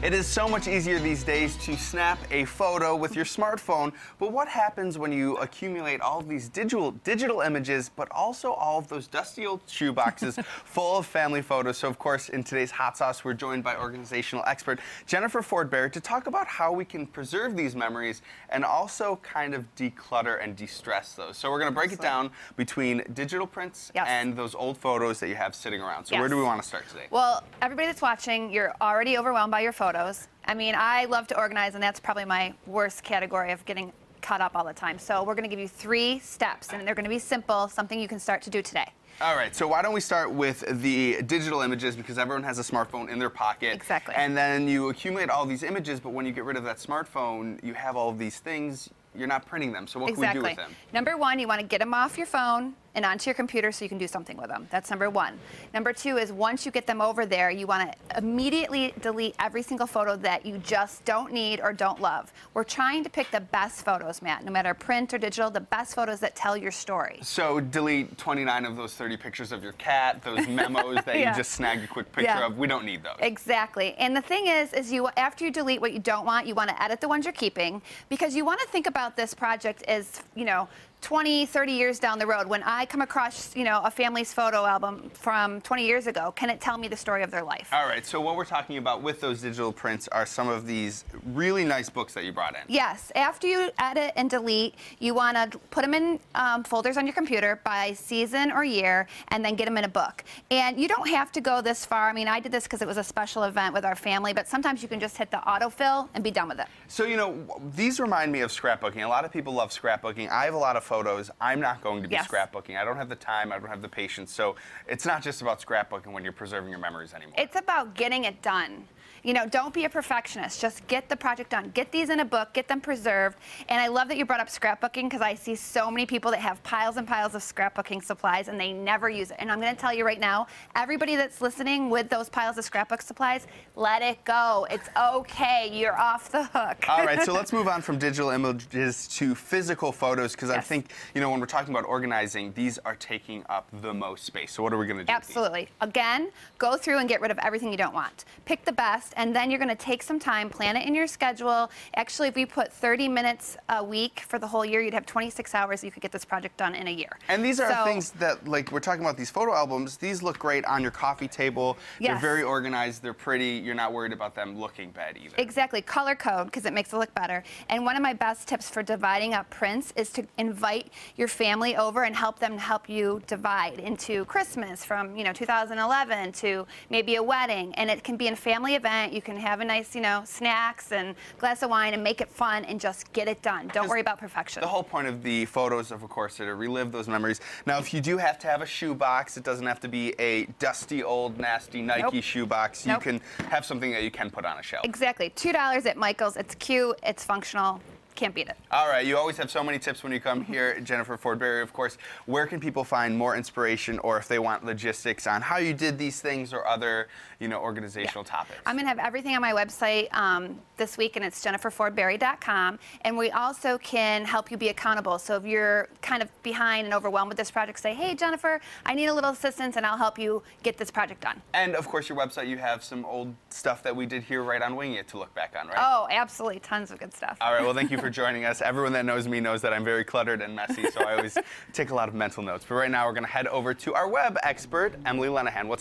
It is so much easier these days to snap a photo with your smartphone, but what happens when you accumulate all of these digital images, but also all of those dusty old shoe boxes full of family photos? So, of course, in today's Hot Sauce, we're joined by organizational expert Jennifer Ford-Berry to talk about how we can preserve these memories and also kind of declutter and de-stress those. So we're going to break it down between digital prints and those old photos that you have sitting around. So where do we want to start today? Well, everybody that's watching, you're already overwhelmed by your photos. I mean, I love to organize, and that's probably my worst category of getting caught up all the time. So we're going to give you 3 steps, and they're going to be simple, something you can start to do today. All right, so why don't we start with the digital images, because everyone has a smartphone in their pocket. Exactly. And then you accumulate all these images, but when you get rid of that smartphone, you have all of these things, you're not printing them. So what can we do with them? Number 1, you want to get them off your phone and onto your computer so you can do something with them. That's number 1. Number 2 is once you get them over there, you want to immediately delete every single photo that you just don't need or don't love. We're trying to pick the best photos, Matt, no matter print or digital, the best photos that tell your story. So delete 29 of those 30 pictures of your cat, those memos that you just snagged a quick picture of. We don't need those. Exactly. And the thing is after you delete what you don't want, you want to edit the ones you're keeping, because you want to think about this project as, 20, 30 years down the road. When I come across, a family's photo album from 20 years ago, can it tell me the story of their life? All right, so what we're talking about with those digital prints are some of these really nice books that you brought in. Yes, after you edit and delete, you want to put them in folders on your computer by season or year, and then get them in a book. And you don't have to go this far. I mean, I did this because it was a special event with our family, but sometimes you can just hit the autofill and be done with it. So, these remind me of scrapbooking. A lot of people love scrapbooking. I have a lot of photos. I'm not going to be scrapbooking. I don't have the time. I don't have the patience. So it's not just about scrapbooking when you're preserving your memories anymore. It's about getting it done. Don't be a perfectionist. Just get the project done. Get these in a book. Get them preserved. And I love that you brought up scrapbooking, because I see so many people that have piles and piles of scrapbooking supplies and they never use it. And I'm going to tell you right now, everybody that's listening with those piles of scrapbook supplies, let it go. It's okay. You're off the hook. All right, so let's move on from digital images to physical photos, because I think, when we're talking about organizing, these are taking up the most space. So what are we going to do? Absolutely. Again, go through and get rid of everything you don't want. Pick the best, and then you're going to take some time, plan it in your schedule. Actually, if we put 30 minutes a week for the whole year, you'd have 26 hours. You could get this project done in a year. And these are things that, like, we're talking about these photo albums. These look great on your coffee table. They're very organized. They're pretty. You're not worried about them looking bad either. Exactly. Color code, because it makes it look better. And one of my best tips for dividing up prints is to invite your family over and help them help you divide into Christmas from, 2011 to maybe a wedding. And it can be a family event. You can have a nice, snacks and glass of wine and make it fun and just get it done. Don't worry about perfection. The whole point of the photos, of course, are to relive those memories. Now, if you do have to have a shoe box, it doesn't have to be a dusty, old, nasty Nike shoe box. You can have something that you can put on a shelf. Exactly. $2 at Michael's. It's cute. It's functional. Can't beat it. All right, you always have so many tips when you come here, Jennifer Ford-Berry, of course. Where can people find more inspiration, or if they want logistics on how you did these things or other, organizational topics? I'm going to have everything on my website this week, and it's jenniferfordberry.com. And we also can help you be accountable. So if you're kind of behind and overwhelmed with this project, say, hey, Jennifer, I need a little assistance, and I'll help you get this project done. And, of course, your website, you have some old stuff that we did here right on Winging It to look back on, right? Oh, absolutely. Tons of good stuff. All right, well, thank you for joining us. Everyone that knows me knows that I'm very cluttered and messy, so I always take a lot of mental notes. But right now, we're going to head over to our web expert, Emily Lenahan.